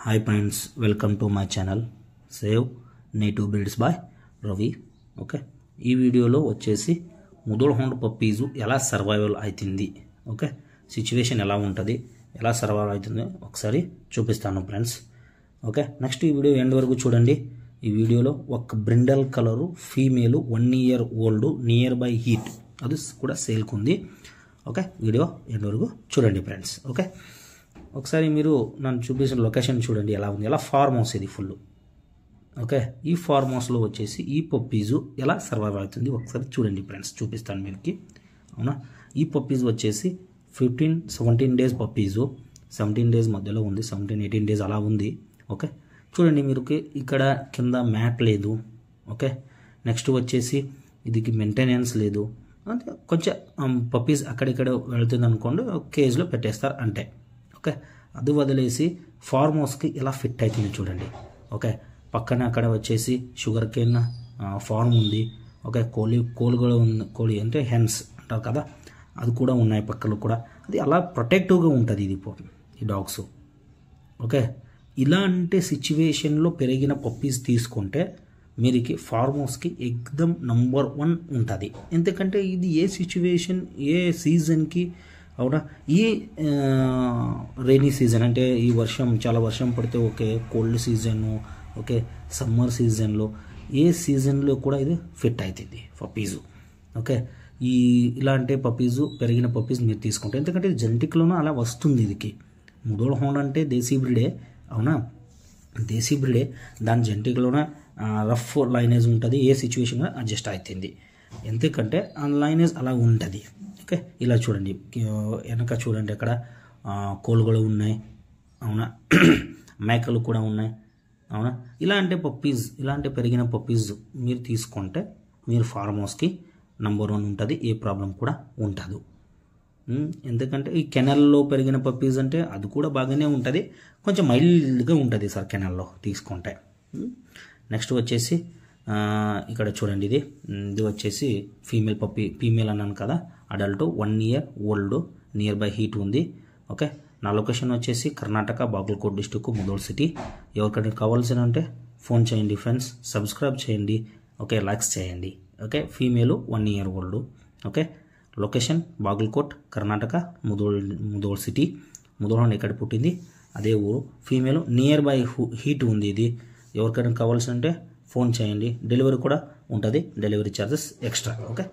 Hi friends, welcome to my channel Save Native Breeds by Ravi. Okay, ఈ వీడియోలో వచ్చేసి Mudhol hound puppies ఎలా survival అవుతుంది, ఓకే, సిచ్యువేషన్ ఎలా ఉంటుంది, ఎలా సర్వైవల్ అవుతుంది ఒకసారి చూపిస్తాను ఫ్రెండ్స్. ఓకే, నెక్స్ట్ ఈ వీడియో ఎండ్ వరకు చూడండి. ఈ వీడియోలో ఒక brindle colour female 1 year old near by heat అది కూడా సేల్కుంది. ఓకే, వీడియో ఎండ్ వరకు చూడండి ఫ్రెండ్స్. ఓకే, ఒకసారి మీరు నన్ను చూపించిన లొకేషన్ చూడండి ఎలా ఉంది. ఎలా ఫార్మ్ హౌస్ ఇది ఫుల్. ఓకే, ఈ ఫార్మ్ హౌస్లో వచ్చేసి ఈ పప్పీజు ఎలా సర్వైవ్ అవుతుంది ఒకసారి చూడండి ఫ్రెండ్స్, చూపిస్తాను మీకు. అవునా, ఈ పప్పీస్ వచ్చేసి 15-17 days పప్పీజు, 17 days మధ్యలో ఉంది, 17-18 days అలా ఉంది. ఓకే, చూడండి మీరు, ఇక్కడ కింద మ్యాట్ లేదు. ఓకే, నెక్స్ట్ వచ్చేసి ఇది మెయింటెనెన్స్ లేదు, అంటే కొంచెం పప్పీస్ అక్కడిక్కడ వెళ్తుంది అనుకోండి, కేజ్లో పెట్టేస్తారు అంటే. ఓకే, అది వదిలేసి ఫార్మ్ హౌస్కి ఎలా ఫిట్ అవుతుంది చూడండి. ఓకే, పక్కన అక్కడ వచ్చేసి షుగర్ కేన్ ఫార్మ్ ఉంది. ఓకే, కోళ్ళు కూడా ఉంది, కోడి అంటే హెన్స్ అంటారు కదా, అది కూడా ఉన్నాయి పక్కన కూడా. అది అలా ప్రొటెక్టివ్గా ఉంటుంది ఇది ఈ డాగ్స్. ఓకే, ఇలాంటి సిచ్యువేషన్లో పెరిగిన పప్పీస్ తీసుకుంటే మీరికి ఫార్మ్ హౌస్కి ఎక్దమ్ నంబర్ 1 ఉంటుంది. ఎందుకంటే ఇది ఏ సిచ్యువేషన్ ఏ సీజన్కి, అవునా, ఈ రైనీ సీజన్ అంటే ఈ వర్షం చాలా వర్షం పడితే, okay, cold season, okay, summer సీజన్లో ఏ సీజన్లో కూడా ఇది ఫిట్ అవుతుంది పప్పీజు. ఓకే, ఇలాంటి పప్పీజు పెరిగిన పప్పీస్ మీరు తీసుకుంటే, ఎందుకంటే ఇది జెనెటిక్లోనూ అలా వస్తుంది. ఇదికి ముదోల్ హౌండ్ అంటే దేశీ బ్రీడే, అవునా, దేశీ బ్రీడే, దాని జెనెటిక్లోనే రఫ్ లైనేజ్ ఉంటుంది, ఏ సిచ్యువేషన్ అడ్జస్ట్ అవుతుంది. ఎందుకంటే ఆ లైనేజ్ అలా ఉంటుంది. ఓకే, ఇలా చూడండి, వెనక చూడండి, అక్కడ కోళ్ళు కూడా ఉన్నాయి, అవునా, మేకలు కూడా ఉన్నాయి, అవునా. ఇలాంటి పప్పీస్, ఇలాంటి పెరిగిన పప్పీస్ మీరు తీసుకుంటే మీరు ఫార్మ్ హౌస్కి నంబర్ 1 ఉంటుంది, ఏ ప్రాబ్లం కూడా ఉంటుంది. ఎందుకంటే ఈ కెనల్లో పెరిగిన పప్పీస్ అంటే అది కూడా బాగానే ఉంటుంది, కొంచెం మైల్డ్గా ఉంటుంది సార్ కెనల్లో తీసుకుంటే. నెక్స్ట్ వచ్చేసి ఇక్కడ చూడండి, ఇది వచ్చేసి ఫీమేల్ పప్పీ, ఫీమేల్ అన్నాను కదా, adult 1 year old near by heat ఉంది. ఓకే, నా లొకేషన్ వచ్చేసి కర్ణాటక, బాగల్కోట్ డిస్టిక్, ముదోల్ సిటీ. ఎవరికైనా కావాల్సిన అంటే ఫోన్ చేయండి ఫ్రెండ్స్, సబ్స్క్రైబ్ చేయండి, ఓకే, లైక్స్ చేయండి. Okay, female 1 year old. Okay, location Bagalkot, Karnataka, Mudhol city. Mudhol hound ఎక్కడ పుట్టింది అదే ఊరు. ఫీమేల్ నియర్ బై హీట్ ఉంది. ఇది ఎవరికైనా కావాల్సి అంటే ఫోన్ చేయండి. డెలివరీ కూడా ఉంటుంది, డెలివరీ ఛార్జెస్ ఎక్స్ట్రా. ఓకే.